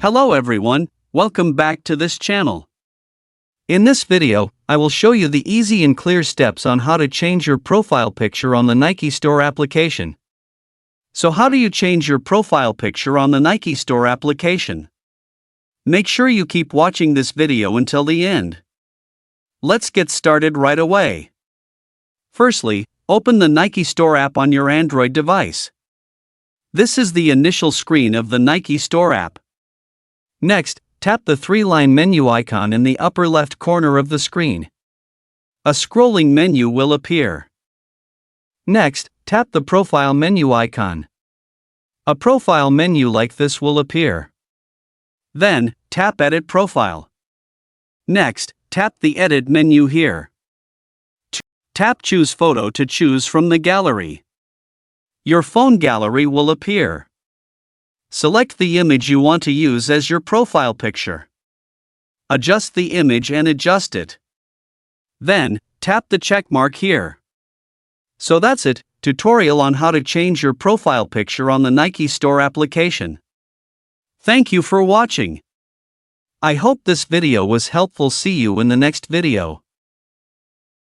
Hello everyone, welcome back to this channel. In this video, I will show you the easy and clear steps on how to change your profile picture on the Nike Store application. So how do you change your profile picture on the Nike Store application? Make sure you keep watching this video until the end. Let's get started right away. Firstly, open the Nike Store app on your Android device. This is the initial screen of the Nike Store app. Next, tap the three-line menu icon in the upper left corner of the screen. A scrolling menu will appear. Next, tap the profile menu icon. A profile menu like this will appear. Then, tap Edit Profile. Next, tap the Edit menu here. Tap Choose Photo to choose from the gallery. Your phone gallery will appear. Select the image you want to use as your profile picture. Adjust the image and adjust it. Then, tap the check mark here. So that's it, tutorial on how to change your profile picture on the Nike Store application. Thank you for watching. I hope this video was helpful. See you in the next video.